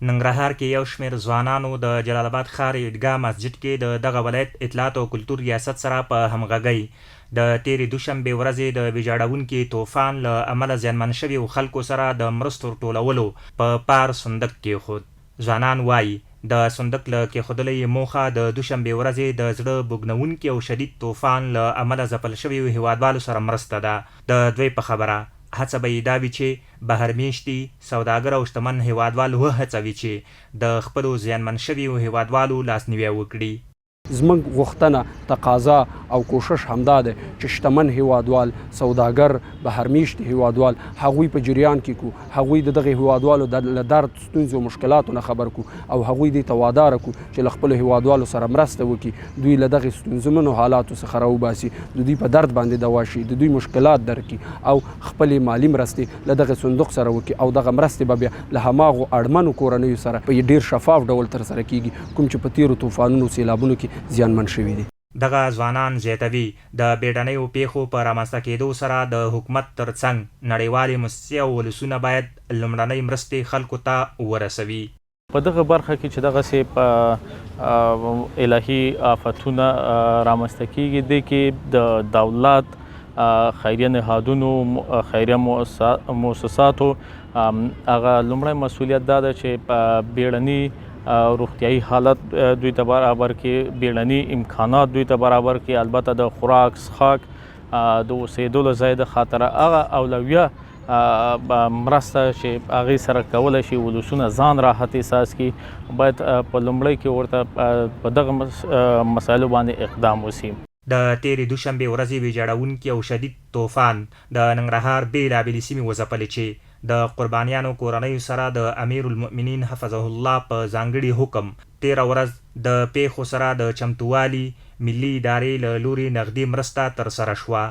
ننګرهار کې یو شمېر ځوانانو د جلال آباد ښار عیدګاه مسجد کې د دغه ولایت اطلاعات او کلتور ریاست سره په همغږۍ د تېرې دوشنبې ورځې د ویجاړونکي طوفان له امله زیانمن شویو خلکو سره د مرستو ټولولو په پار صندوق کېښود. ځوانان وایي د صندوق له کېښودلو یې موخه د دوشنبې ورځې د زړه بوږنونکي او شدید طوفان له امله ځپل شویو هیوادوالو سره مرسته ده. د دوی په خبره هڅه به یې دا وي چې بهرمیشتي سوداګر او شتمن هیوادوال وهڅوي چې د خپلو زیانمن شویو هیوادوالو لاسنیوی وکړي. زموږ غوښتنه تقاضا او کوشش همدا ده چې شتمن هیوادوال سوداګر بهرمیشتي هیوادوال هغوی په جریان کې کو، هغوی د دغه هیوادوالو د درد ستونزو او مشکلاتو نه خبر کو او هغوی دې ته واداره کو چې له خپلو هیوادوالو سره مرسته وکړي، دوی له دغې ستونزمنو حالاتو څخه راوباسي، د دوی په درد باندې دوا شي، د دوی مشکلات درک کړي او خپلې مالي مرستې له دغه صندوق سره وکړي او دغه مرستې به بیا له هماغو اړمنو کورنیو سره په ډېر شفاف ډول ترسره کیږي کوم چې په تېرو طوفانونو سیلابونو کې زیانمن شوي دي. دغه ځوانان زیاتوي د بیړنیو پیښو په رامنځته کېدو سره د حکومت ترڅنګ نړیوالې موسسې او ولسونه باید لومړنۍ مرستې خلکو ته ورسوي. په دغه برخه کې چې دغسې په الهي آفتونه رامنځته کېږي دی کې د دولت خیریه نهادونو خیریه مؤسساتو هغه لومړی مسؤلیت دا ده چې په بیړني روغتیایي حالت دوی ته برابر کړي، بیړني امکانات دوی ته برابر کړي، البته د خوراک څښاک د اوسېدلو ځای د خاطره هغه اولویه مرسته چې هغې سره کولی شي ولسونه ځان راحت احساس کړي باید په لومړۍ کې ورته په دغه مسایلو باندې اقدام وشي. د تېرې دوشنبې ورځې ویجاړونکي او شدید طوفان د ننګرهار بېلابېلې سیمې وځپلې چې د قربانیانو کورنیو سره د امیر المؤمنین حفظه الله په ځانګړي حکم 13 ورځ د پیښو سره د چمتووالي ملي ادارې له لوري نغدي مرسته ترسره شوه.